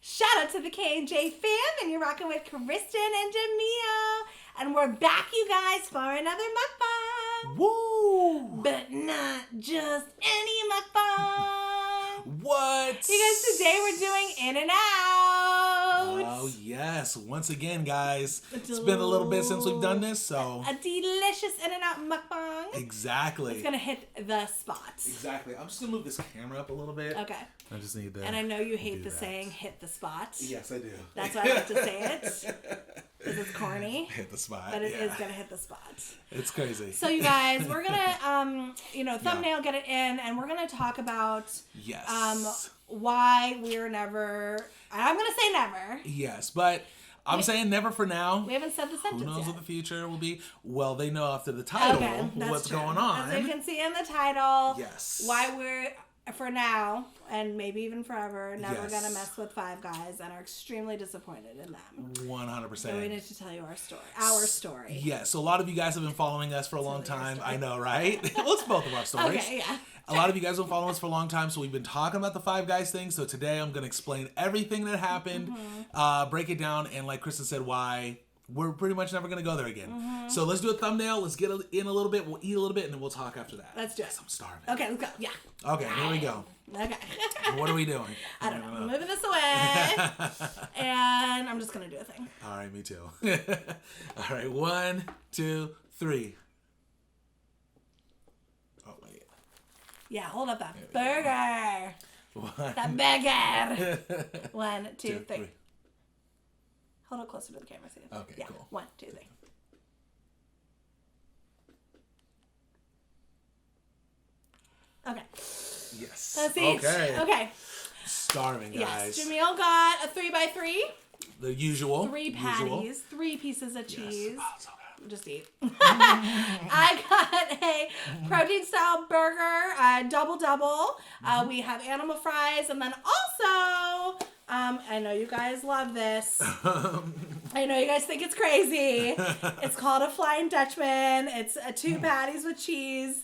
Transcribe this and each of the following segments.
Shout out to the K&J fam, and you're rocking with Kristin and Jamil. And we're back, you guys, for another mukbang. Woo! But not just any mukbang. What? You guys, today we're doing In N Out. Oh, yes. Once again, guys, it's been a little bit since we've done this, so. A delicious In N Out mukbang. Exactly. It's going to hit the spot. Exactly. I'm just going to move this camera up a little bit. Okay. I just need to. And I know you hate the saying, hit the spot. Yes, I do. That's why I like to say it. Because it's corny. Hit the spot. But it is going to hit the spot. It's crazy. So, you guys, we're going to, thumbnail, get it in, and we're going to talk about why we're never, I'm going to say never. Yes, but I'm saying never for now. We haven't said the sentence Who knows yet. what the future will be? Well, they know after the title what's true. going on. As you can see in the title, yes, why we're, for now, and maybe even forever, never going to mess with Five Guys and are extremely disappointed in them. 100%. So we need to tell you our story. Our story. Yeah, so a lot of you guys have been following us for a long time. I know, right? Well, it's both of our stories. Okay, yeah. A lot of you guys have been following us for a long time, so we've been talking about the Five Guys thing. So today I'm going to explain everything that happened, break it down, and like Kristin said, why we're pretty much never going to go there again. So let's do a thumbnail. Let's get in a little bit. We'll eat a little bit, and then we'll talk after that. Let's do it. I'm starving. Okay, let's go. Yeah. Okay, here we go. Okay. What are we doing? I don't know. I'm moving this away. And I'm just going to do a thing. All right, me too. All right, 1, 2, 3. Oh, wait. Yeah, hold up that burger. One. That burger. 1, 2, 3. Hold it closer to the camera. See it. Okay, yeah. cool. 1, 2, 3. Okay. Yes. Let's eat. Okay. Starving, guys. Yes. Jamil got a 3x3. The usual. 3 patties. 3 pieces of cheese. Yes. Oh, so good. Just eat. I got a protein style burger, double. We have animal fries, and then also, I know you guys love this. I know you guys think it's crazy. It's called a Flying Dutchman. It's 2 patties with cheese,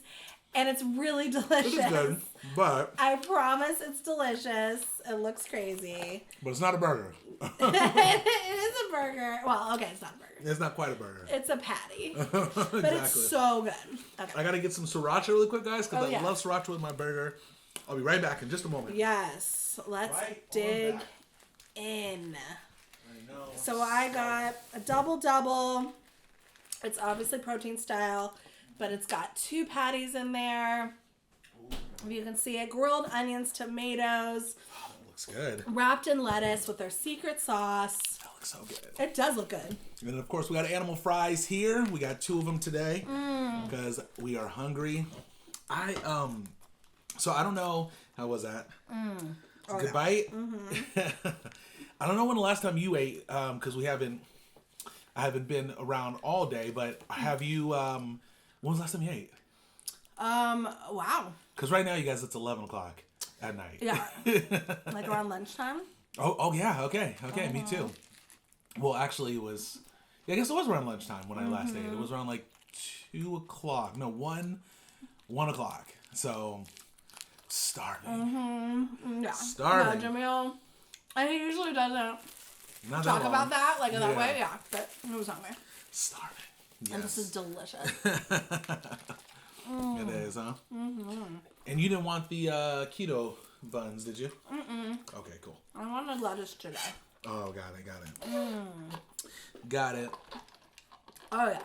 and it's really delicious. It's good, but I promise it's delicious. It looks crazy. But it's not a burger. It is a burger. Well, okay, it's not a burger. It's not quite a burger. It's a patty. Exactly. But it's so good. Okay. I gotta get some siracha really quick, guys, because I yeah. love sriracha with my burger. I'll be right back in just a moment. Yes. Let's dig in. I know. So I got a double. It's obviously protein style, but it's got 2 patties in there. If you can see it, grilled onions, tomatoes. Oh, that looks good. Wrapped in lettuce with their secret sauce. That looks so good. It does look good. And then, of course, we got animal fries here. We got 2 of them today because we are hungry. So I don't know. How was that? It's a good bite? I don't know when the last time you ate because I haven't been around all day, but have you, when was the last time you ate? Wow. Because right now, you guys, it's 11 o'clock at night. Yeah. Like around lunchtime? Oh yeah. Okay. Me too. Well, actually, it was, I guess it was around lunchtime when I last ate. It was around like 2 o'clock. No, 1 o'clock. So, starving. Yeah. Starving. No, Jamil, and he usually doesn't Not talk that about that, like in that Yeah. way, yeah. But he was hungry. Starving. Yes. And this is delicious. It is, huh? And you didn't want the keto buns, did you? Okay, cool. I wanted lettuce today. Oh, got it. Got it. Oh, yeah.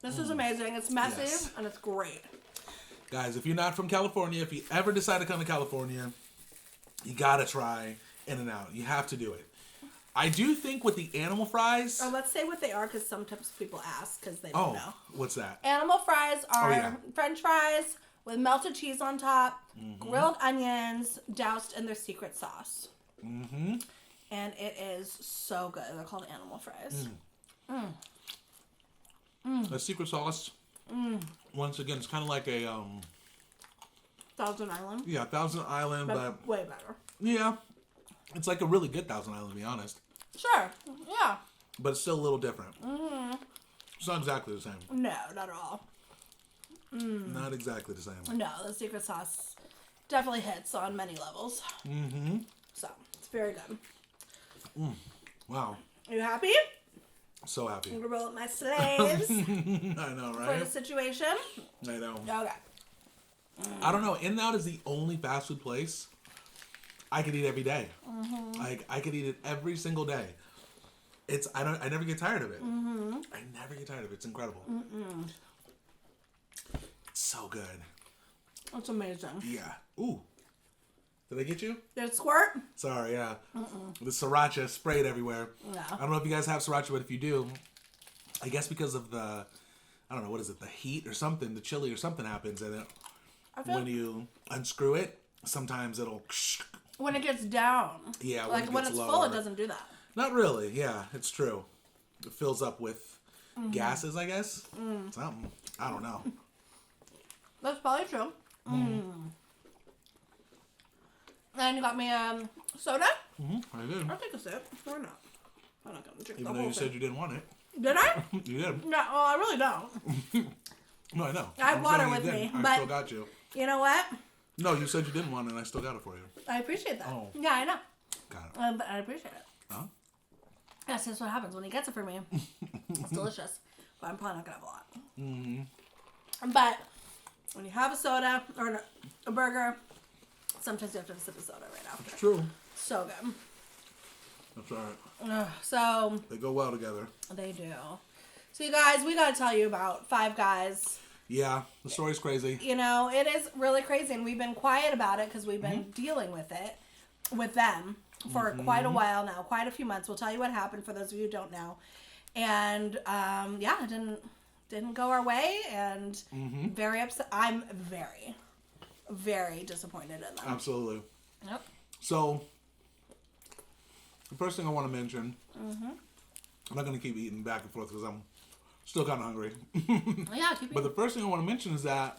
This is amazing. It's messy, Yes. and it's great. Guys, if you're not from California, if you ever decide to come to California, you gotta try In N Out. You have to do it. I do think with the animal fries. Oh, let's say what they are, because sometimes people ask, because they don't know. What's that? Animal fries are yeah. French fries with melted cheese on top, grilled onions doused in their secret sauce. And it is so good. They're called animal fries. The secret sauce. Once again, it's kind of like a Thousand Island. yeah, Thousand Island, but way better. yeah, it's like a really good Thousand Island, to be honest. Sure. Yeah. But it's still a little different. It's not exactly the same. No, not at all. Not exactly the same. No, the secret sauce definitely hits on many levels. So, it's very good. Wow. Are you happy? So happy. I'm gonna roll up my sleeves I know, for right? the situation. I know. Okay. I don't know. In and Out is the only fast food place I could eat every day. Like I could eat it every single day. I never get tired of it. I never get tired of it. It's incredible. It's so good. That's amazing. Yeah. Ooh. Did I get you? Did it squirt? Sorry, yeah. The sriracha sprayed everywhere. No. I don't know if you guys have sriracha, but if you do, I guess because of the, I don't know, what is it, the heat or something, the chili or something happens, and when you unscrew it, sometimes it'll... When it gets down. Yeah, like when it's lower. full, it doesn't do that. Not really, yeah, it's true. It fills up with gases, I guess. Something. I don't know. That's probably true. And you got me soda? I did. I'll take a sip. Why not? I'm not gonna drink Even the though whole you thing. said you didn't want it. Did I? You did. No, well, I really don't. No, I know. I have I'm water saying you with me, didn't. I but- still got you. You know what? No, you said you didn't want it, and I still got it for you. I appreciate that. Oh. Yeah, I know. Got it. But I appreciate it. Huh? That's just what happens when he gets it for me. It's delicious. But I'm probably not going to have a lot. But when you have a soda or a burger, sometimes you have to sip a soda right after. It's true. So good. That's all right. So They go well together. they do. So you guys, we got to tell you about Five Guys. Yeah, the story's crazy. You know, it is really crazy, and we've been quiet about it because we've been dealing with it, with them, for quite a while now, quite a few months. We'll tell you what happened for those of you who don't know. And, yeah, it didn't go our way, and very upset. I'm very, very disappointed in them. Absolutely. Yep. So, the first thing I want to mention, I'm not going to keep eating back and forth because I'm still kind of hungry. Yeah, keep But the first thing I want to mention is that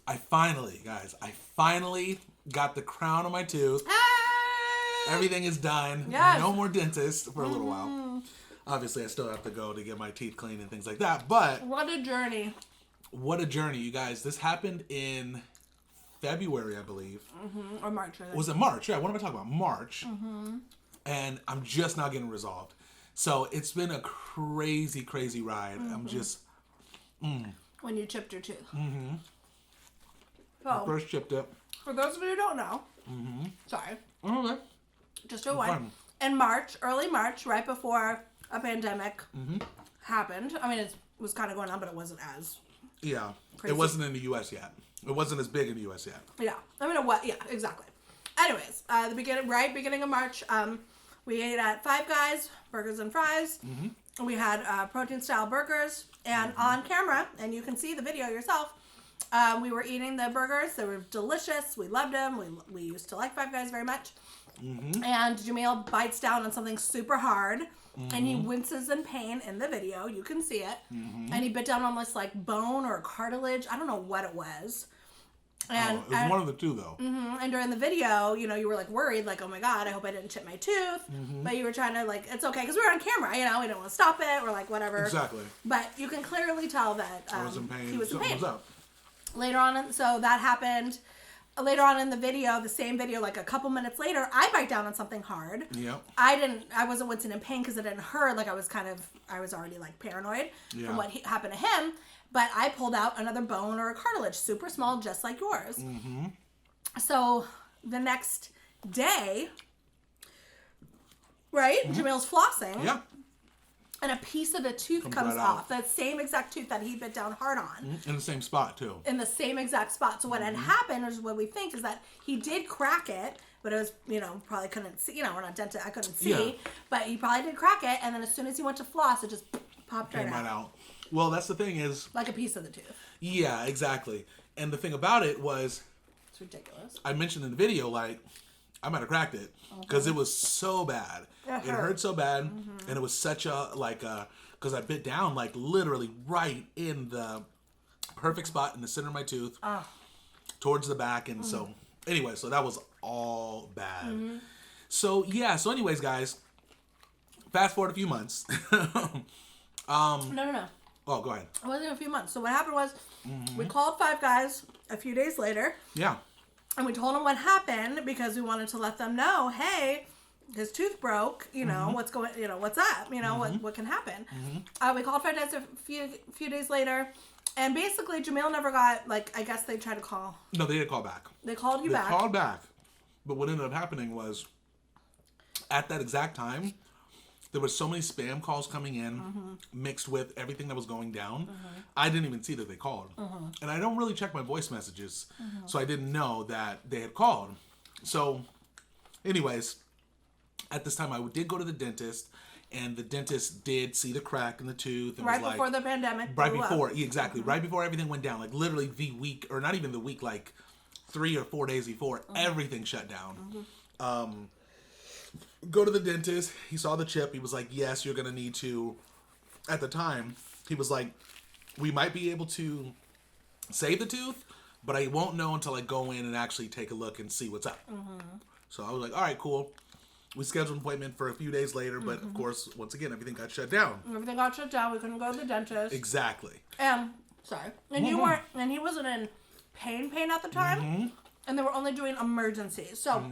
I finally got the crown on my tooth. Everything is done. Yes. No more dentist for a little while. Obviously, I still have to go to get my teeth cleaned and things like that. But What a journey. what a journey, you guys. This happened in February, I believe. Or March, I think. Was it March? Yeah, what am I talking about? March. And I'm just now getting resolved. So it's been a crazy, crazy ride. I'm just... When you chipped your tooth. I So, first chipped it. for those of you who don't know, sorry, Okay. just a one. Fine. In March, early March, right before a pandemic happened. I mean, it was kind of going on, but it wasn't as... Yeah. Crazy. It wasn't in the U.S. yet. It wasn't as big in the U.S. yet. Yeah. I mean, what? Yeah, exactly. Anyways, the beginning of March, we ate at Five Guys, burgers and fries. We had protein-style burgers. And on camera, and you can see the video yourself, we were eating the burgers. They were delicious. We loved them. We used to like Five Guys very much. And Jamil bites down on something super hard. And he winces in pain in the video. You can see it. And he bit down on this like bone or cartilage. I don't know what it was. And It was one of the two, though. and during the video, you know, you were like worried, like, oh my God, I hope I didn't chip my tooth. But you were trying to like, it's okay, because we were on camera, you know, we didn't want to stop it or like whatever. Exactly. But you can clearly tell that I was in pain. he was in Something pain. was up. Later on, so that happened. Later on in the video, the same video, like a couple minutes later, I bite down on something hard. Yep. I wasn't wincing in pain because it didn't hurt. Like I was already like paranoid from what happened to him. But I pulled out another bone or a cartilage, super small, just like yours. So the next day, right, Jamil's flossing. Yeah. And a piece of the tooth Comes comes right off. That same exact tooth that he bit down hard on. In the same spot, too. In the same exact spot. So what had happened, is what we think, is that he did crack it, but it was, you know, probably couldn't see. You know, we're not dented. I couldn't see. Yeah. But he probably did crack it, and then as soon as he went to floss, it just popped right Came right out. out. Well, that's the thing is... Like a piece of the tooth. Yeah, exactly. And the thing about it was... It's ridiculous. I mentioned in the video, like, I might have cracked it. Because it was so bad. It hurt so bad. And it was such a, like, because I bit down, like, literally right in the perfect spot in the center of my tooth. Towards the back. And so, anyway, so that was all bad. So, yeah. So, anyways, guys, fast forward a few months. No. Oh, go ahead. It wasn't a few months. So what happened was we called Five Guys a few days later. Yeah. And we told him what happened because we wanted to let them know, hey, his tooth broke, you know, what's going, you know, what's up, you know, what can happen. We called 5 days, a few days later, and basically Jamil never got, like, I guess they tried to call. No, they didn't call back. They called you back. They called back. But what ended up happening was, at that exact time, there were so many spam calls coming in, mixed with everything that was going down. I didn't even see that they called. And I don't really check my voice messages, so I didn't know that they had called. So, anyways, at this time, I did go to the dentist, and the dentist did see the crack in the tooth. And right was before like, the pandemic. Right before, exactly. Right before everything went down. Like, literally the week, or not even the week, like 3 or 4 days before, everything shut down. Go to the dentist. He saw the chip. He was like, yes, you're going to need to, at the time, he was like, we might be able to save the tooth, but I won't know until I go in and actually take a look and see what's up. So I was like, all right, cool. We scheduled an appointment for a few days later, but of course, once again, everything got shut down. Everything got shut down. We couldn't go to the dentist. Exactly. Sorry. And you weren't, and he wasn't in pain at the time, and they were only doing emergencies. So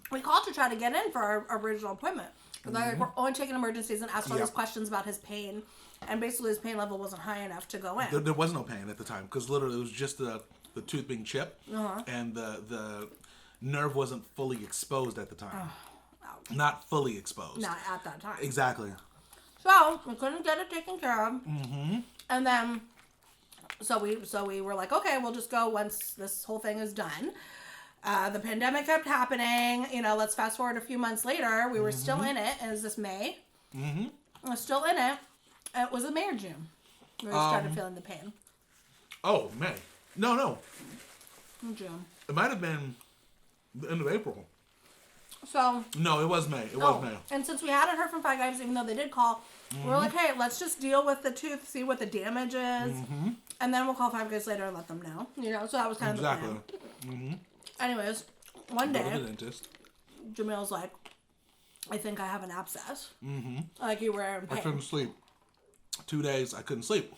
we called to try to get in for our original appointment. Like, we're only taking emergencies and asked all these questions about his pain. And basically his pain level wasn't high enough to go in. There was no pain at the time, because literally it was just the tooth being chipped, and the nerve wasn't fully exposed at the time. Not fully exposed. Not at that time. Exactly. So we couldn't get it taken care of. And then, so we were like, okay, we'll just go once this whole thing is done. The pandemic kept happening. You know, let's fast forward a few months later. We were still in it. It was this May. We're still in it. It was May or June. We started feeling the pain. Oh, May. No. In June. It might have been the end of April. So. No, it was May. It was May. And since we hadn't heard from Five Guys, even though they did call, we were like, hey, let's just deal with the tooth, see what the damage is. And then we'll call 5 Guys later and let them know. You know, so that was kind of the plan. Anyways, one day, Go to the dentist. Jamil's like, I think I have an abscess. Like you were in pain. I couldn't sleep. 2 days, I couldn't sleep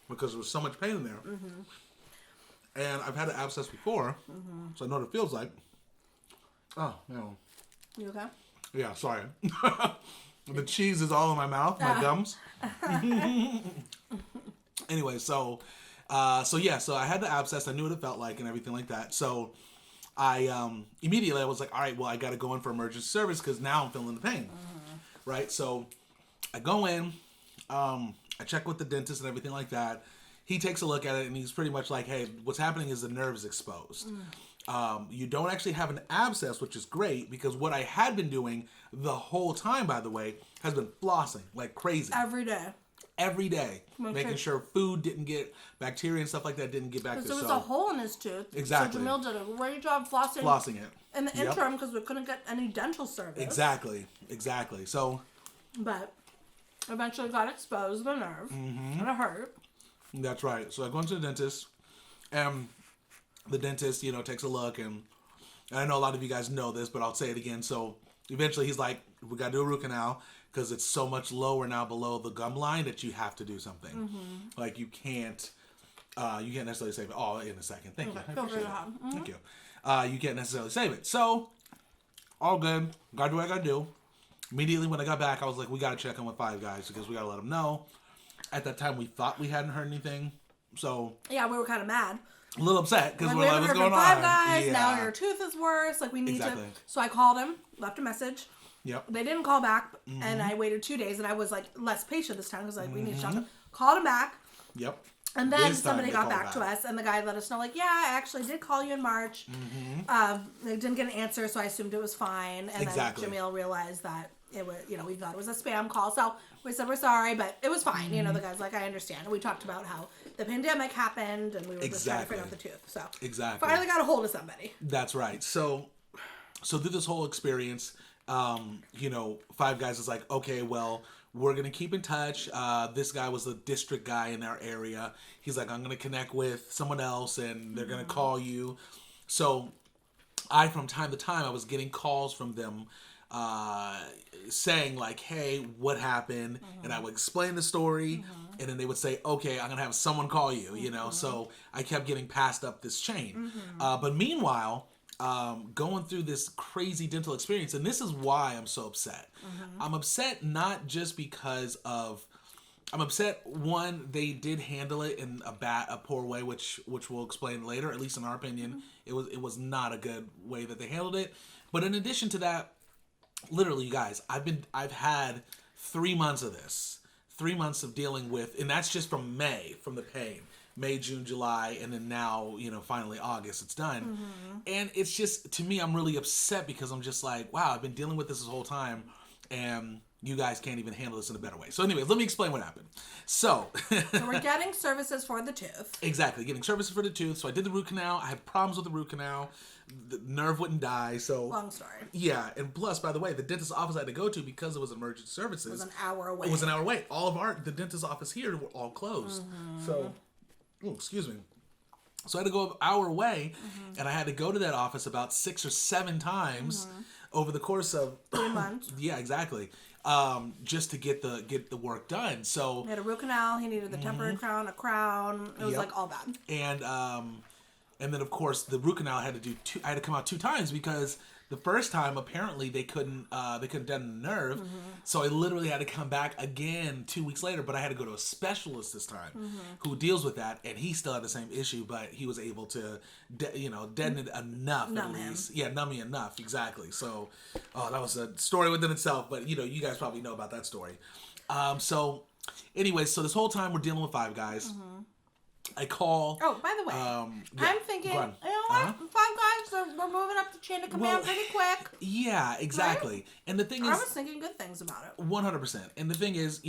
because there was so much pain in there. And I've had an abscess before, so I know what it feels like. Oh, no. You okay? Yeah, sorry. The cheese is all in my mouth, my gums. Anyway, so I had the abscess. I knew what it felt like and everything like that. So I immediately I was like, all right, well, I got to go in for emergency service because now I'm feeling the pain, right? So I go in, I check with the dentist and everything like that. He takes a look at it and he's pretty much like, hey, what's happening is the nerve is exposed. You don't actually have an abscess, which is great because what I had been doing the whole time, by the way, has been flossing like crazy. Every day. Making sure food didn't get bacteria and stuff like that didn't get back there. Because there was a hole in his tooth. Exactly. So Jamil did a great job flossing it. In the interim because we couldn't get any dental service. Exactly. So. But eventually got exposed, the nerve. And it hurt. That's right. So I go into the dentist. And the dentist, you know, takes a look. And I know a lot of you guys know this, but I'll say it again. So eventually he's like, we got to do a root canal. Because it's so much lower now below the gum line that you have to do something. Like you can't necessarily save it. Oh, in a second. Thank you. I appreciate it. Thank you. You can't necessarily save it. So, all good. Gotta do what I gotta do. Immediately when I got back, I was like, we gotta check in with 5 Guys because we gotta let them know. At that time, we thought we hadn't heard anything. So. Yeah, we were kind of mad. A little upset because we're like, what's going on? 5 Guys, now your tooth is worse. Like we need to. So I called him, left a message. Yep. They didn't call back, and I waited 2 days, and I was like less patient this time because like we need to talk. Called him back. Yep. And then somebody got back to us, and the guy let us know like, yeah, I actually did call you in March. They didn't get an answer, so I assumed it was fine. And then Jamil realized that it was, you know, we thought it was a spam call, so we said we're sorry, but it was fine. You know, the guy's like, I understand. And we talked about how the pandemic happened, and we were just trying to figure out the tooth. So finally got a hold of somebody. That's right. So through this whole experience. You know, 5 Guys is like, okay, well, we're going to keep in touch. This guy was the district guy in our area. He's like, I'm going to connect with someone else and they're going to call you. So from time to time, I was getting calls from them saying like, hey, what happened? And I would explain the story and then they would say, okay, I'm going to have someone call you, you know? So I kept getting passed up this chain. But meanwhile, going through this crazy dental experience, and this is why I'm so upset. I'm upset not just because of, I'm upset, one, they did handle it in a poor way, which we'll explain later. At least in our opinion, it was not a good way that they handled it. But in addition to that, literally, you guys, I've had 3 months of this, 3 months of dealing with, and that's just from the pain. May, June, July, and then now, finally August, it's done. And it's just, to me, I'm really upset because I'm just like, wow, I've been dealing with this whole time, and you guys can't even handle this in a better way. So anyways, let me explain what happened. So we're getting services for the tooth. Exactly, getting services for the tooth. So I did the root canal. I had problems with the root canal. The nerve wouldn't die. So long story. Yeah, and plus, by the way, the dentist's office I had to go to because it was emergency services. It was an hour away. It was an hour away. All of the dentist's office here were all closed. So, excuse me. So I had to go an hour away, and I had to go to that office about 6 or 7 times over the course of 3 months. Yeah, exactly. Just to get the work done. So he had a root canal. He needed the temporary crown, a crown. It was like all bad. And then of course the root canal I had to come out 2 times because the first time apparently they couldn't deaden the nerve, so I literally had to come back again 2 weeks later. But I had to go to a specialist this time who deals with that, and he still had the same issue, but he was able to deaden it enough numb at least. Yeah, numb me enough, exactly. So that was a story within itself, but you guys probably know about that story. So anyway, so this whole time we're dealing with Five Guys. I call. Oh, by the way, I'm thinking, you know what? Five Guys, we're moving up the chain of command pretty quick. Yeah, exactly. Right? And the thing is, I was thinking good things about it. 100%. And the thing is,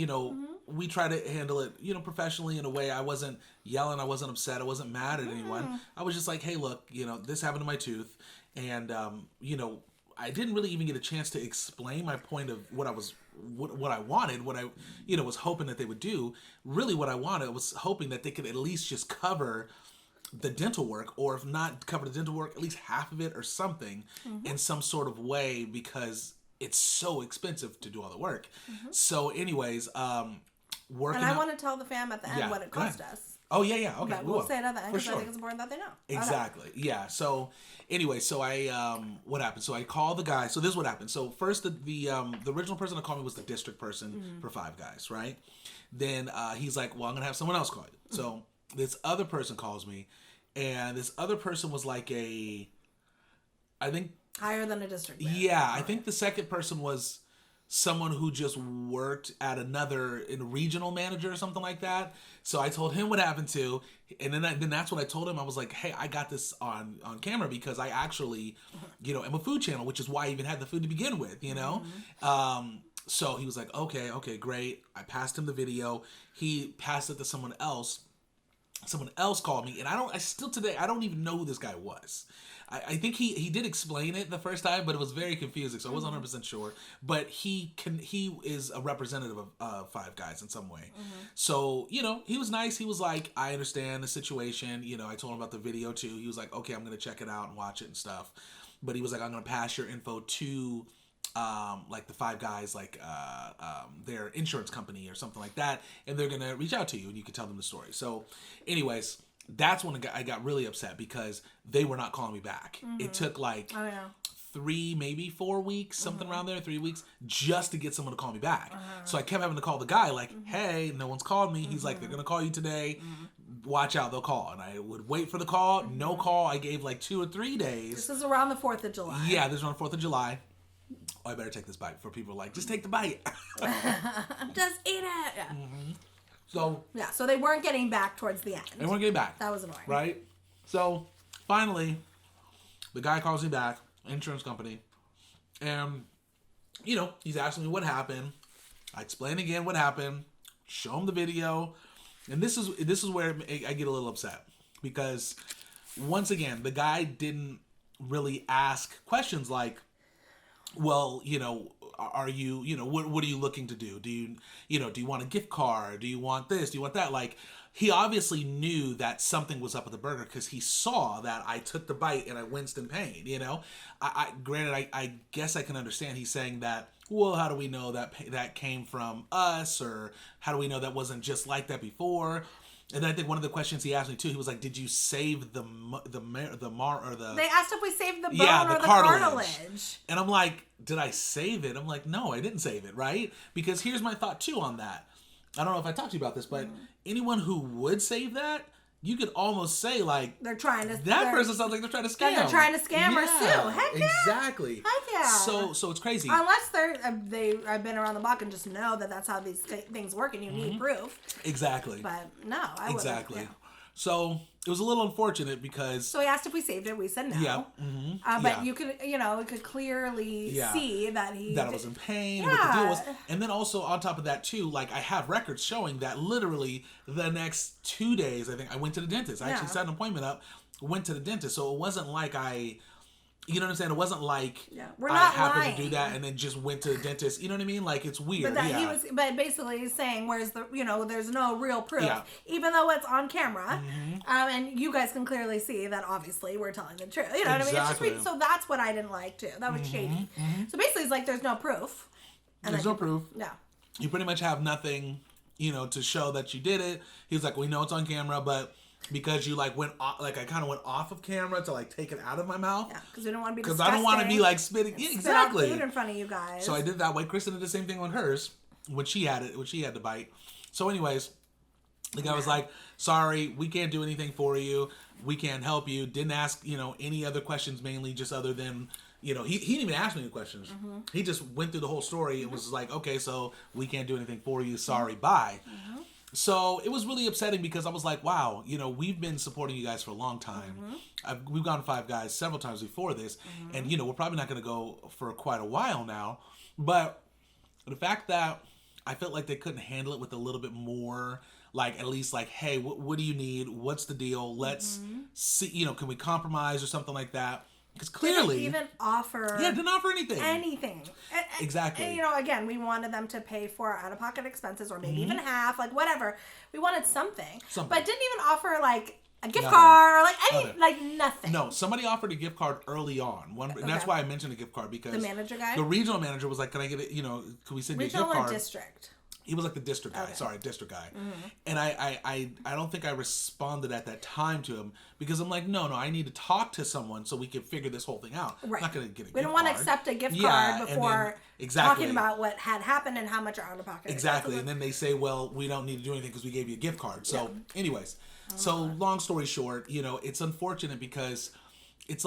we try to handle it, professionally in a way. I wasn't yelling. I wasn't upset. I wasn't mad at anyone. I was just like, hey, look, this happened to my tooth. And, I didn't really even get a chance to explain my point of what I wanted, what I, was hoping that they would do. Really what I wanted was hoping that they could at least just cover the dental work, or if not cover the dental work, at least half of it or something in some sort of way, because it's so expensive to do all the work. So anyways, working. And I want to tell the fam at the end what it cost us. Oh, yeah. Okay. But we'll say it at the end because I think it's important that they know. Exactly. Yeah. So anyway, so I, what happened? So I called the guy. So this is what happened. So first, the original person that called me was the district person for Five Guys, right? Then he's like, well, I'm going to have someone else call you. So this other person calls me, and this other person was like I think... higher than a district man. Yeah. I think the second person was someone who just worked at a regional manager or something like that. So I told him what happened to, and then that's what I told him. I was like, hey, I got this on camera because I actually, am a food channel, which is why I even had the food to begin with, So he was like, okay, great. I passed him the video. He passed it to someone else. Someone else called me, and I don't even know who this guy was. I think he did explain it the first time, but it was very confusing, so I wasn't 100% sure. But he is a representative of Five Guys in some way. So, he was nice. He was like, I understand the situation. I told him about the video too. He was like, okay, I'm going to check it out and watch it and stuff. But he was like, I'm going to pass your info to like the Five Guys, like their insurance company or something like that, and they're gonna reach out to you and you can tell them the story. So anyways, that's when I got really upset because they were not calling me back. It took like 3, maybe 4 weeks, something around there, 3 weeks, just to get someone to call me back. So I kept having to call the guy like, hey, no one's called me. He's like, they're gonna call you today. Watch out, they'll call. And I would wait for the call. No call. I gave like 2 or 3 days. This is around the 4th of July. Yeah, this is around the 4th of July. Oh, I better take this bite before people are like, just take the bite. Just eat it. Yeah. So they weren't getting back towards the end. They weren't getting back. That was annoying. Right? So finally, the guy calls me back, insurance company, and, he's asking me what happened. I explain again what happened, show him the video, and this is where I get a little upset because, once again, the guy didn't really ask questions like, well, are you, what are you looking to do? Do you want a gift card? Do you want this? Do you want that? Like, he obviously knew that something was up with the burger because he saw that I took the bite and I winced in pain, Granted, I guess I can understand he's saying that, well, how do we know that came from us? Or how do we know that wasn't just like that before? And then I think one of the questions he asked me too, he was like, "Did you save the They asked if we saved the bone the or the cartilage. cartilage. And I'm like, "Did I save it?" I'm like, "No, I didn't save it, right?" Because here's my thought too on that. I don't know if I talked to you about this, but anyone who would save that, you could almost say like they're trying to. That person sounds like they're trying to scam. They're trying to scam or sue. Heck yeah. Exactly. Heck yeah. So it's crazy. Unless I've been around the block and just know that that's how these things work, and you need proof. Exactly. But no, I wouldn't. Exactly. Yeah. So it was a little unfortunate because. So he asked if we saved it. We said no. Yeah. But you could, you could clearly see that I was in pain. What the deal was, and then also on top of that too, like I have records showing that literally the next 2 days, I think I went to the dentist. I actually set an appointment up, went to the dentist. So it wasn't like you know what I'm saying? It wasn't like we're I not happened lying. to do that and then just went to the dentist. You know what I mean? Like it's weird. But basically he's saying, where's the, there's no real proof, even though it's on camera, and you guys can clearly see that obviously we're telling the truth. You know what I mean? It's just so that's what I didn't like too. That was shady. So basically it's like there's no proof. There's no proof. No. You pretty much have nothing, to show that you did it. He was like, we know it's on camera, but because you went off, I kind of went off of camera to take it out of my mouth. Yeah, because we don't want to be because I don't want to be spitting. Yeah, exactly. Spit out food in front of you guys. So I did that way. Kristin did the same thing on hers when she had to bite. So anyways, the guy was like, sorry, we can't do anything for you. We can't help you. Didn't ask, any other questions, mainly just other than, he didn't even ask me any questions. He just went through the whole story and was like, okay, so we can't do anything for you. Sorry, bye. So it was really upsetting because I was like, wow, we've been supporting you guys for a long time. We've gone to Five Guys several times before this. And, we're probably not going to go for quite a while now. But the fact that I felt like they couldn't handle it with a little bit more, at least hey, what do you need? What's the deal? Let's see, can we compromise or something like that? Because clearly... Didn't even offer... Yeah, didn't offer anything. Anything. Exactly. And, again, we wanted them to pay for our out-of-pocket expenses or maybe even half, whatever. We wanted something. But didn't even offer, a gift card or, nothing. No, somebody offered a gift card early on. And that's why I mentioned a gift card because... The manager guy? The regional manager was like, can I get it, can we send you a gift card? Regional or district? He was like the district guy. Okay. Sorry, district guy. And I don't think I responded at that time to him because I'm like, no, I need to talk to someone so we can figure this whole thing out. Right. I'm not going to get a gift card. We don't want to accept a gift card before talking about what had happened and how much our out-of-pocket Exactly. And then they say, well, we don't need to do anything because we gave you a gift card. So anyways, long story short, it's unfortunate because it's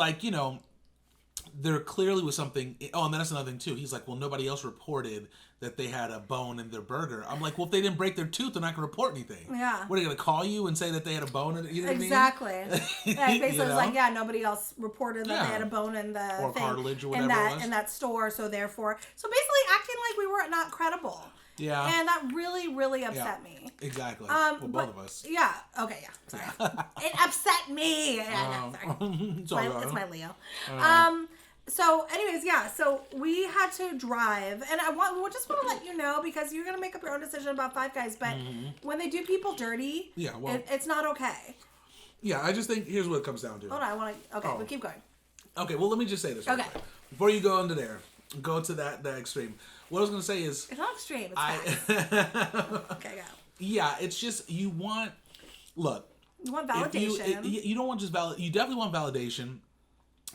there clearly was something. Oh, and that's another thing too. He's like, well, nobody else reported that they had a bone in their burger. I'm like, well, if they didn't break their tooth, they're not going to report anything. Yeah. What, are they going to call you and say that they had a bone in it? You know exactly. What I mean? Yeah, basically it's like, nobody else reported that they had a bone in the or thing, cartilage or whatever it was. In that store, so therefore... So basically acting like we were not credible. Yeah. And that really, really upset me. Exactly. Well, both of us. Yeah. Okay, yeah. Sorry. It upset me. Sorry. It's my Leo. So, anyways, so we had to drive, and we just want to let you know because you're gonna make up your own decision about Five Guys. But when they do people dirty, it's not okay. Yeah, I just think here's what it comes down to. Hold on, I want to. Okay, but keep going. Okay, well, let me just say this. Real quick. Before you go into there, go to that extreme. What I was gonna say is it's not extreme. It's okay, go. Yeah, it's just you want validation. You don't want just you definitely want validation,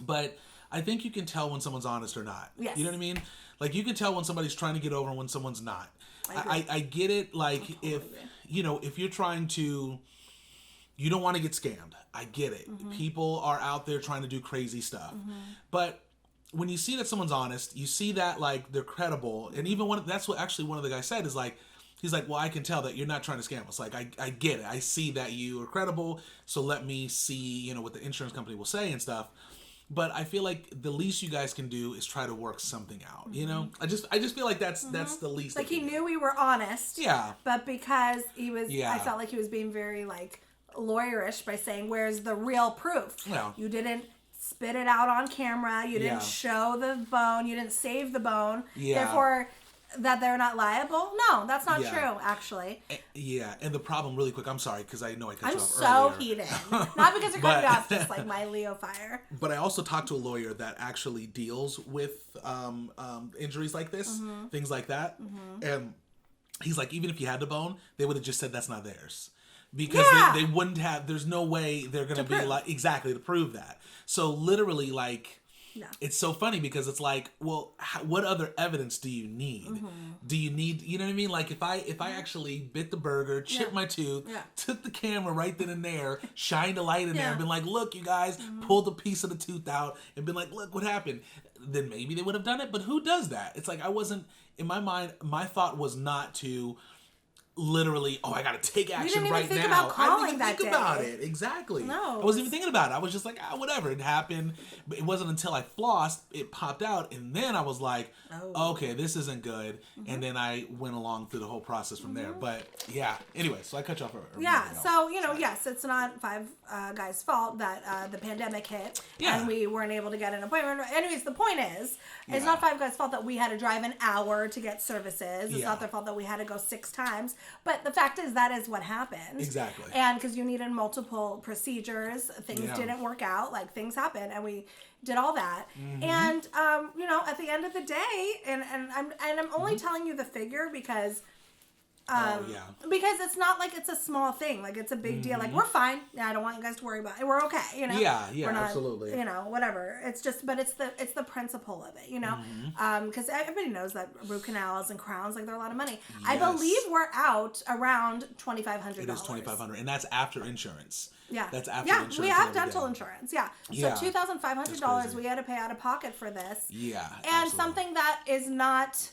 but I think you can tell when someone's honest or not. Yes. You know what I mean? You can tell when somebody's trying to get over and when someone's not. I get it. If you're trying to, you don't want to get scammed. I get it. People are out there trying to do crazy stuff. But when you see that someone's honest, you see that they're credible. And even that's what actually one of the guys said is he's like, well, I can tell that you're not trying to scam us. I get it. I see that you are credible. So let me see, what the insurance company will say and stuff. But I feel like the least you guys can do is try to work something out. I just feel like that's the least. He knew we were honest. Yeah. But because he was, I felt like he was being very lawyerish by saying, "Where's the real proof? Yeah. You didn't spit it out on camera. You didn't show the bone. You didn't save the bone. Yeah. Therefore, that they're not liable? No, that's not true, actually. Yeah, and the problem, really quick, I'm sorry, because I know I cut you off earlier. I'm so heated. Not because you're cutting me off, just my Leo fire. But I also talked to a lawyer that actually deals with injuries like this, things like that. And he's like, even if you had the bone, they would have just said that's not theirs. because Yeah. they wouldn't have. There's no way they're going to be prove. like exactly to prove that. So literally, like. No. It's so funny because it's like, well, what other evidence do you need? Do you need, you know what I mean? Like if I actually bit the burger, chipped my tooth, took the camera right then and there, shined a light in there, and been like, look, you guys, pulled a piece of the tooth out, and been like, look what happened. Then maybe they would have done it, but who does that? It's like I wasn't, in my mind, my thought was not to literally, oh, I gotta take action right now. About calling I didn't even think about it. Exactly. No. I wasn't even thinking about it. I was just like, whatever. It happened. But it wasn't until I flossed, it popped out. And then I was like, okay, this isn't good. And then I went along through the whole process from there. But yeah, anyway, so I cut you off. So, yes, it's not Five Guys' fault that the pandemic hit and we weren't able to get an appointment. Anyways, the point is, it's not Five Guys' fault that we had to drive an hour to get services. It's not their fault that we had to go 6 times. But the fact is, that is what happened. Exactly. And because you needed multiple procedures, things didn't work out. Like, things happen, and we did all that. And, at the end of the day, and I'm only telling you the figure because... because it's not like it's a small thing. Like, it's a big deal. Like, we're fine. I don't want you guys to worry about it. We're okay, Yeah, we're not, absolutely. Whatever. It's just, but it's the principle of it, because everybody knows that root canals and crowns, like, they're a lot of money. Yes. I believe we're out around $2,500. It is $2,500, and that's after insurance. Yeah. That's after insurance. Yeah, we have dental insurance. Yeah. So $2,500 we had to pay out of pocket for this. Yeah. And something that is not...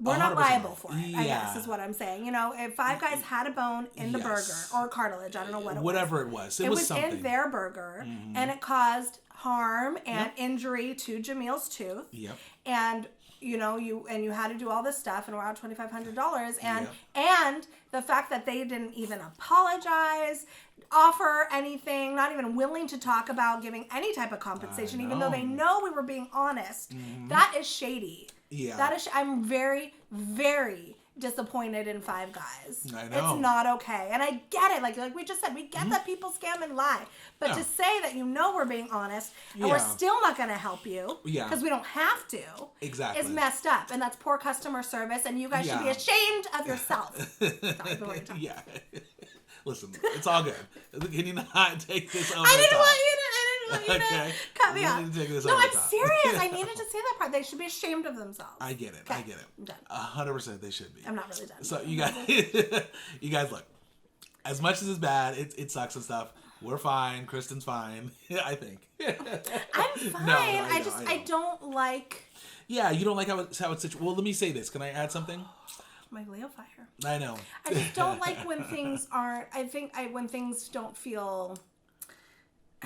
we're not liable for it, I guess is what I'm saying. If Five Guys had a bone in the burger or cartilage, I don't know what it was. Whatever it was. It was something. In their burger, and it caused harm and injury to Jamil's tooth. Yep. And you had to do all this stuff, and we're out $2,500. And the fact that they didn't even apologize, offer anything, not even willing to talk about giving any type of compensation, even though they know we were being honest, that is shady. Yeah. That is. I'm very, very disappointed in Five Guys. I know. It's not okay. And I get it. Like we just said, we get that people scam and lie. But to say that we're being honest and we're still not going to help you because we don't have to is messed up. And that's poor customer service. And you guys should be ashamed of yourself. Yeah. Listen, it's all good. Can you not take this over? I didn't want you to cut me off. No, I'm top. serious. I needed to say that part. They should be ashamed of themselves. I get it. Okay. I get it. I'm done. 100% they should be. I'm not really done. So you guys look. As much as it's bad, it sucks and stuff. We're fine. Kristin's fine. I think. I'm fine. I don't like. Yeah, you don't like how it's situated. Well, let me say this. Can I add something? My Leo fire. I know. I just don't like when things aren't. When things don't feel.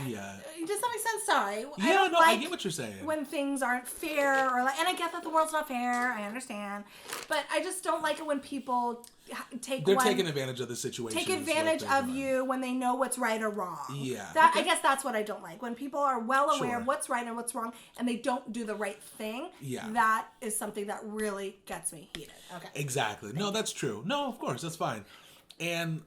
Yeah. Does that make sense? Sorry. Yeah, I get what you're saying. When things aren't fair, and I get that the world's not fair. I understand, but I just don't like it when people They're taking advantage of the situation. Take advantage of you when they know what's right or wrong. Yeah. I guess that's what I don't like. When people are well aware of what's right and what's wrong, and they don't do the right thing. Yeah. That is something that really gets me heated. Okay. Exactly. No, that's true. No, of course, that's fine. And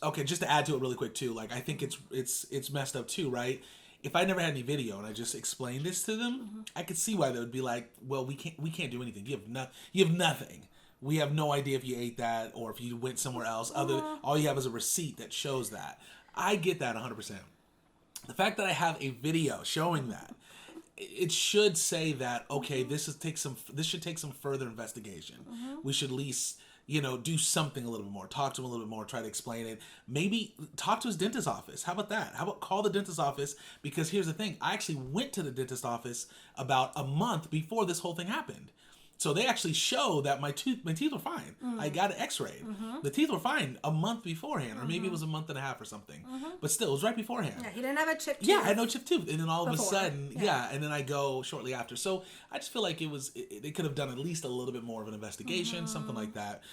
okay, just to add to it really quick too, like I think it's messed up too, right? If I never had any video and I just explained this to them, I could see why they would be like, well, we can't do anything. You have nothing. We have no idea if you ate that or if you went somewhere else. All you have is a receipt that shows that. I get that 100%. The fact that I have a video showing that, it should say that, okay, this should take some further investigation. We should at least, do something a little bit more. Talk to him a little bit more. Try to explain it. Maybe talk to his dentist office. How about that? How about call the dentist office? Because here's the thing. I actually went to the dentist office about a month before this whole thing happened. So they actually show that my teeth were fine. I got an x-ray. The teeth were fine a month beforehand, or maybe it was a month and a half or something. But still, it was right beforehand. Yeah, he didn't have a chipped tooth. Yeah, I had no chipped tooth. And then all of a sudden, and then I go shortly after. So I just feel like they could have done at least a little bit more of an investigation, something like that.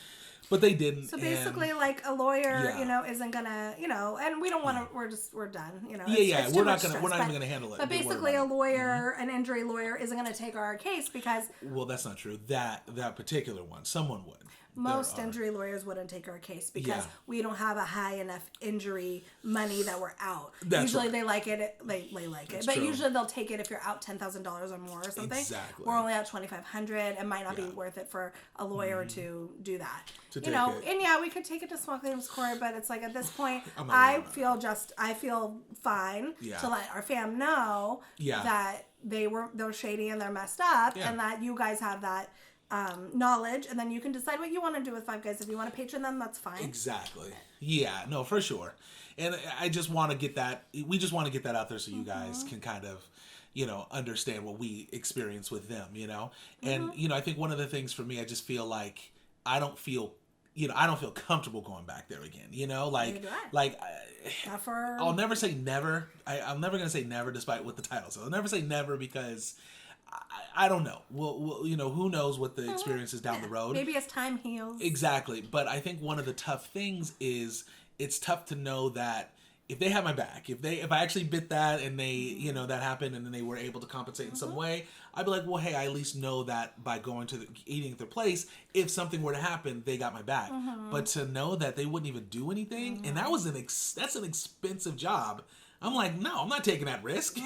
But they didn't. So basically, like a lawyer, isn't gonna, and we don't want to. We're done. It's we're not even gonna handle it. But basically, a lawyer, an injury lawyer, isn't gonna take our case because. Well, that's not true. That particular one, someone would. Most injury lawyers wouldn't take our case because we don't have a high enough injury money that we're out. Usually they like it. They like it, but usually they'll take it if you're out $10,000 or more or something. Exactly. We're only out $2,500. It might not be worth it for a lawyer to do that. to you take know, it. and yeah, we could take it to small claims court, but it's like at this point, I'm not I doing that. feel fine Yeah. to let our fam know Yeah. that they're shady and they're messed up, Yeah. and that you guys have that knowledge, and then you can decide what you want to do with Five Guys. If you want to patron them, that's fine. Exactly. Yeah, no, for sure. And I just want to get that, we just want to get that out there so you guys can kind of, you know, understand what we experience with them, you know? And, you know, I think one of the things for me, I just feel like I don't feel comfortable going back there again, you know? Like, I'll never say never. I'm never going to say never despite what the title says. I'll never say never because I don't know. We'll, you know, who knows what the experience is down the road. Maybe as time heals. Exactly. But I think one of the tough things is it's tough to know that if they have my back, if I actually bit that and they, you know, that happened and then they were able to compensate in some way, I'd be like, well, hey, I at least know that by going to eating at their place, if something were to happen, they got my back. But to know that they wouldn't even do anything, and that's an expensive job. I'm like, no, I'm not taking that risk.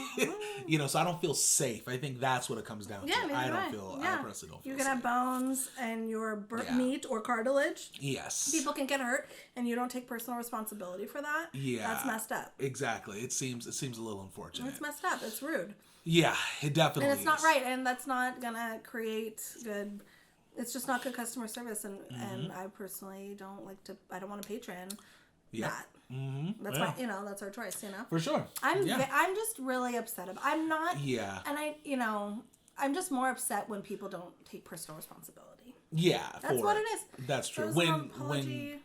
You know, so I don't feel safe. I think that's what it comes down to. I personally don't feel You can safe. have bones and your meat or cartilage. Yes. People can get hurt, and you don't take personal responsibility for that. Yeah. That's messed up. Exactly. It seems a little unfortunate. It's messed up. It's rude. Yeah, it definitely And it's not is. right, and that's not gonna create good. It's just not good customer service, and I personally don't like to. I don't want to patron that. That's why, you know, that's our choice, you know. For sure. I'm just really upset about. I'm not. Yeah. And I'm just more upset when people don't take personal responsibility. Yeah. That's what it is. That's true. There was no apology.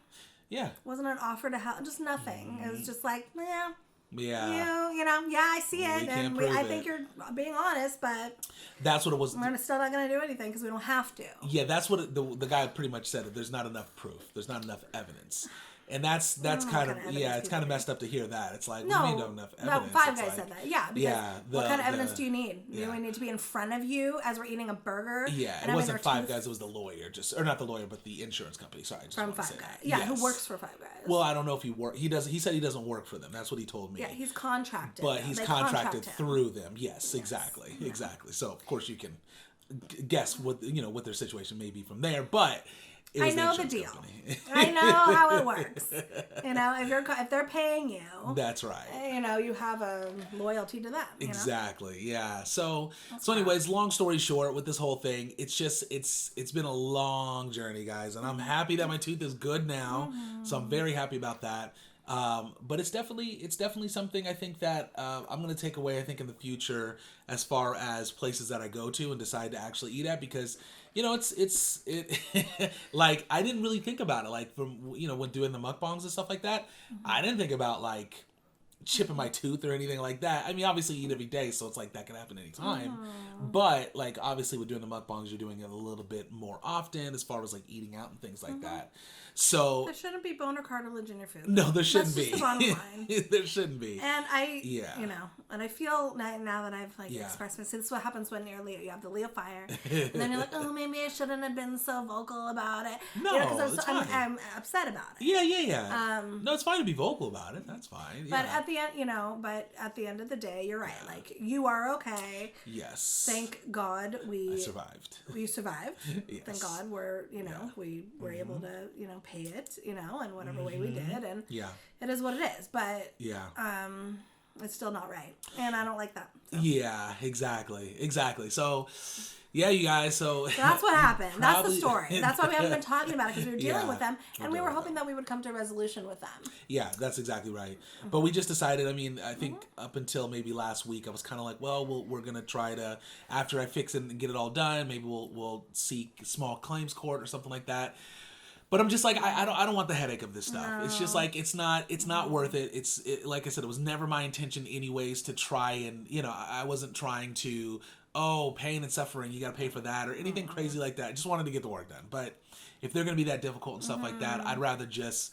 Yeah. Wasn't an offer to help. Just nothing. It was just like, yeah. Yeah. You know, yeah, I see it, and I think it. you're being honest, but that's what it was. we're still not going to do anything because we don't have to. Yeah, that's what the guy pretty much said. There's not enough proof. There's not enough evidence. And that's kind of it's kind of messed up to hear that. It's like, we need enough evidence. No, Five Guys said that. Yeah, because what kind of evidence do you need? Yeah. Do we need to be in front of you as we're eating a burger? Yeah, it wasn't Five Guys. It was the lawyer, or not the lawyer, but the insurance company. Sorry, from Five Guys. Yeah, who works for Five Guys? Well, I don't know if he works. He does. He said he doesn't work for them. That's what he told me. Yeah, he's contracted. But he's contracted through them. Yes, exactly, exactly. So of course you can guess what their situation may be from there, but. I know the deal. I know how it works. You know, if they're paying you, that's right. You know, you have a loyalty to them. Exactly. Yeah. So anyways, long story short, with this whole thing, it's just it's been a long journey, guys, and I'm happy that my tooth is good now. So I'm very happy about that. But it's definitely something I think that I'm gonna take away. I think in the future, as far as places that I go to and decide to actually eat at, because. You know, it's like I didn't really think about it. Like from when doing the mukbangs and stuff like that, I didn't think about like chipping my tooth or anything like that. I mean, obviously you eat every day, so it's like that can happen anytime. But like obviously with doing the mukbangs, you're doing it a little bit more often as far as like eating out and things like that. So there shouldn't be bone or cartilage in your food. No, there shouldn't be. That's just the bottom line. There shouldn't be. And and I feel now that I've expressed this. This is what happens when you're Leo. You have the Leo fire, and then you're like, oh, maybe I shouldn't have been so vocal about it. No, because I'm upset about it. Yeah. No, it's fine to be vocal about it. That's fine. But at the end of the day, you're right. Like you are okay. Yes. Thank God I survived. We survived. Yes. Thank God we were able to pay it in whatever way we did, and it is what it is. But it's still not right, and I don't like that. So. Yeah, exactly. So. Yeah, you guys, so that's what happened. That's the story. That's why we haven't been talking about it, because we were dealing with them, and we were hoping that we would come to a resolution with them. Yeah, that's exactly right. But we just decided, I mean, I think up until maybe last week, I was kind of like, well, we're going to try to, after I fix it and get it all done, maybe we'll seek small claims court or something like that. But I'm just like, I don't want the headache of this stuff. No. It's just like, it's not worth it. Like I said, it was never my intention anyways to try and, I wasn't trying to, pain and suffering, you got to pay for that or anything crazy like that. I just wanted to get the work done. But if they're going to be that difficult and stuff like that, I'd rather just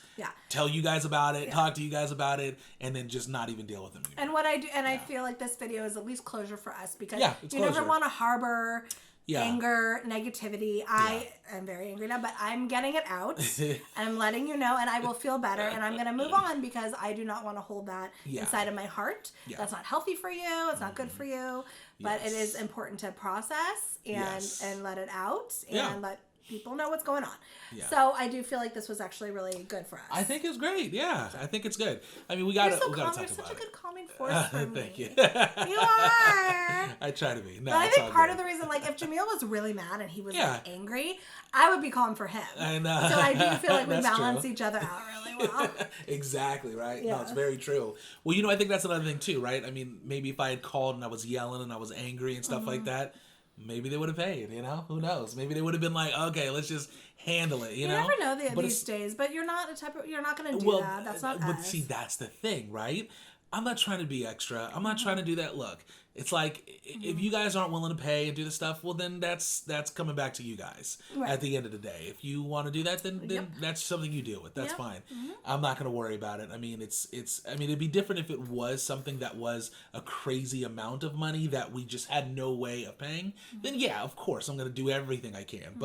tell you guys about it, talk to you guys about it, and then just not even deal with them anymore. And what I do, and I feel like this video is at least closure for us, because you closure. never want to harbor anger, negativity. I am very angry now, but I'm getting it out. And I'm letting you know, and I will feel better, and I'm going to move on, because I do not want to hold that inside of my heart. That's not healthy for you. It's not good for you. But it is important to process and let it out and let people know what's going on. Yeah. So I do feel like this was actually really good for us. I think it's great. Yeah, I think it's good. I mean, we gotta talk about it. You're such a good calming force for me. Thank you. You are. I try to be. No, but I it's think all part good. of the reason, like, if Jamil was really mad and he was Yeah. like, angry, I would be calm for him. I know. So I do feel like we That's balance true. each other out really well. Exactly, right? Yeah. No, it's very true. Well, you know, I think that's another thing too, right? I mean, maybe if I had called and I was yelling and I was angry and stuff like that, maybe they would have paid, you know? Who knows? Maybe they would have been like, okay, let's just handle it, you know? You never know But these days, but you're not you're not going to do well, that. That's not but us. see, that's the thing, right? I'm not trying to be extra. I'm not trying to do that. Look, it's like if you guys aren't willing to pay and do the stuff, well, then that's coming back to you guys Right. at the end of the day. If you want to do that, then that's something you deal with. That's Yep. fine. I'm not going to worry about it. I mean, I mean, it'd be different if it was something that was a crazy amount of money that we just had no way of paying. Then yeah, of course, I'm going to do everything I can.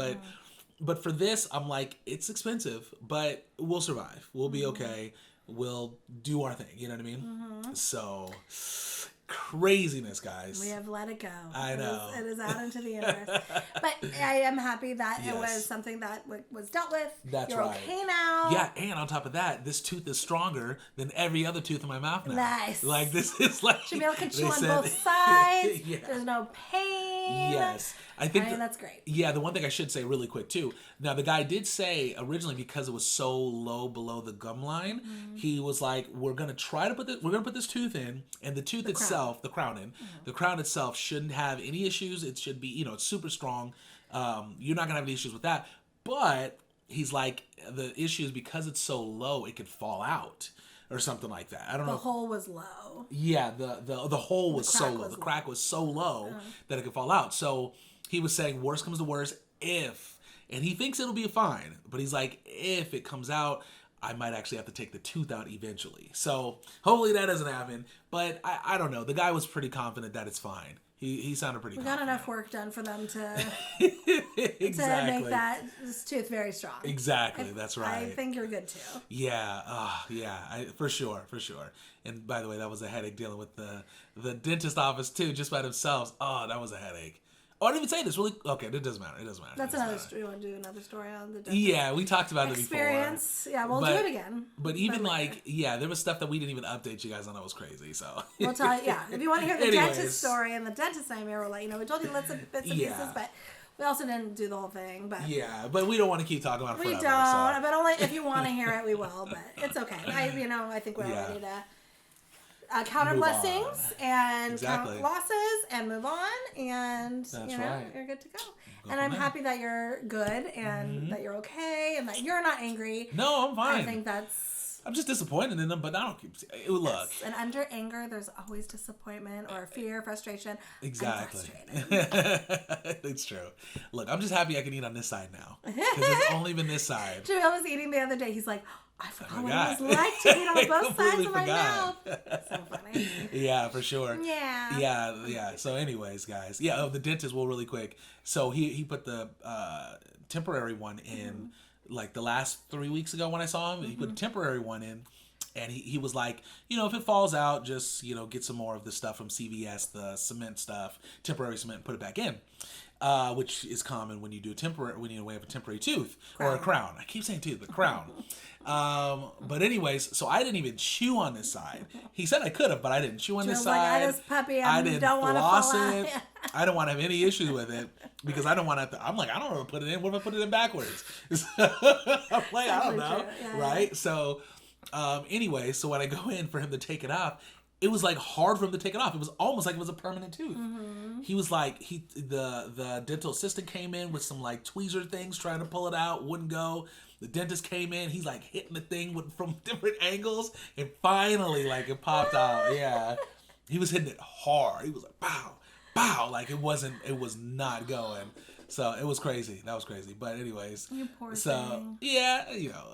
But for this, I'm like, it's expensive, but we'll survive. We'll be okay. We'll do our thing. You know what I mean? So, craziness, guys. We have let it go. I know. It is out into the universe. But I am happy that it was Yes. something that was dealt with. That's You're right. okay now. Yeah, and on top of that, this tooth is stronger than every other tooth in my mouth now. Nice. Like, this is like... Jamil can chew they on said- both sides. Yeah. There's no pain. Yes. I I mean, think that's great. Yeah, the one thing I should say really quick too. Now the guy did say originally, because it was so low below the gum line, he was like, "We're gonna put this tooth in, and the tooth itself, the crown the crown itself shouldn't have any issues. It should be, it's super strong. You're not gonna have any issues with that. But he's like, the issue is because it's so low, it could fall out." Or something like that. I don't know. The hole was low. Yeah, the hole was so crack low. was The low. crack was so low that it could fall out. So he was saying, worst comes to worst, and he thinks it'll be fine, but he's like, if it comes out, I might actually have to take the tooth out eventually. So hopefully that doesn't happen. But I don't know. The guy was pretty confident that it's fine. He sounded pretty We confident. got enough work done for them to Exactly. make this tooth very strong. Exactly. That's right. I think you're good too. Yeah, for sure. And by the way, that was a headache dealing with the dentist office too, just by themselves. Oh, that was a headache. Oh, I didn't even say this. Really? Okay, it doesn't matter. That's another story. You want to do another story on the dentist Yeah, we talked about experience? it before. Yeah, we'll do it again. But even later. there was stuff that we didn't even update you guys on that was crazy. So We'll tell you. Yeah, if you want to hear the Anyways. dentist story and the dentist nightmare, we'll let you know. We told you bits and pieces, but we also didn't do the whole thing. But yeah, but we don't want to keep talking about it we forever. don't. So. But only if you want to hear it, we will. But it's okay. I think we're ready to count our Move on. blessings and Exactly. count losses and move on, and That's right. You're good to go. Go And I'm from there. happy that you're good and that you're okay and that you're not angry. No, I'm fine. I think that's. I'm just disappointed in them, but I don't keep. Look. And under anger, there's always disappointment or fear, frustration. Exactly. I'm frustrated. It's true. Look, I'm just happy I can eat on this side now. Because it's only been this side. Jamil was eating the other day. He's like, I forgot what it forgot. was like to eat on I both sides completely of my forgot. mouth. So funny. Yeah, for sure. Yeah. Yeah. So anyways, guys. Yeah, the dentist, well, really quick. So he put the temporary one in like the last 3 weeks ago when I saw him. He put a temporary one in. And he was like, if it falls out, just, get some more of the stuff from CVS, the cement stuff, temporary cement, and put it back in. Which is common when you do when you have a temporary tooth or a crown. I keep saying tooth, but crown. But anyways, so I didn't even chew on this side. He said I could have, but I didn't chew on this Jamil's side. like, this puppy, I I didn't don't want to floss fall it. out. I don't want to have any issues with it because I don't want to. I'm like, I don't want to put it in. What if I put it in backwards? I'm like, I don't know, true. Yeah. right? So, anyway, so when I go in for him to take it off, it was like hard for him to take it off. It was almost like it was a permanent tooth. He was like, the dental assistant came in with some like tweezer things trying to pull it out, wouldn't go. The dentist came in, he's like hitting the thing from different angles, and finally like it popped out. Yeah, he was hitting it hard. He was like, pow, pow, like it was not going. So it was crazy. That was crazy. But anyways, You poor so thing. yeah,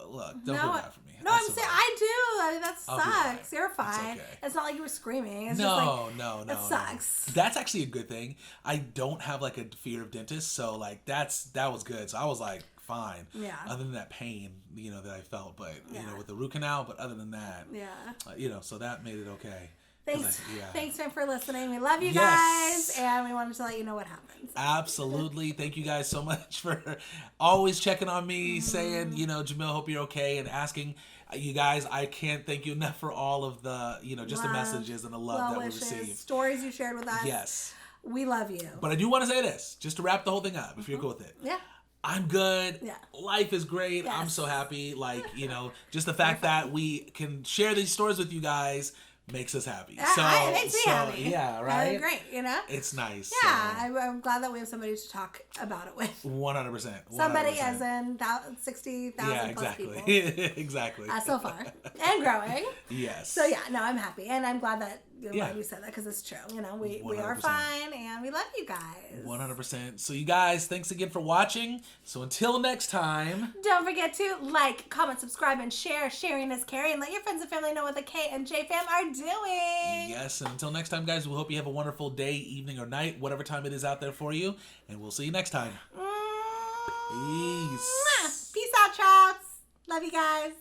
look, don't feel bad for me. No, I I'm survived. saying I do. I mean, that I'll be fine. sucks. You're fine. okay. It's not like you were screaming. It's No. It sucks. That's actually a good thing. I don't have like a fear of dentists, so like that was good. So I was like fine. Yeah. Other than that pain, that I felt, but Yeah. with the root canal. But other than that, Yeah. so that made it okay. Thanks, Yeah. thanks for listening. We love you Yes. guys, and we wanted to let you know what happens. Absolutely. Thank you guys so much for always checking on me, saying, Jamil, hope you're okay, and asking. You guys, I can't thank you enough for all of the, just the messages and the love that we received. Stories you shared with us. Yes. We love you. But I do want to say this, just to wrap the whole thing up, if you're cool with it. Yeah. I'm good. Yeah. Life is great. Yes. I'm so happy. Like, just the fact that we can share these stories with you guys makes us happy. It makes me happy. Yeah, right? Great, It's nice. Yeah, I'm glad that we have somebody to talk about it with. 100%. Somebody as in 60,000 plus people. Exactly. So far. And growing. Yes. So yeah, no, I'm happy. And I'm glad that you said that because it's true. We are fine and we love you guys. 100%. So you guys, thanks again for watching. So until next time. Don't forget to like, comment, subscribe, and share. Sharing is caring. Let your friends and family know what the K and J fam are doing. Yes, and until next time, guys, we hope you have a wonderful day, evening, or night, whatever time it is out there for you. And we'll see you next time. Peace. Peace out, Trouts. Love you guys.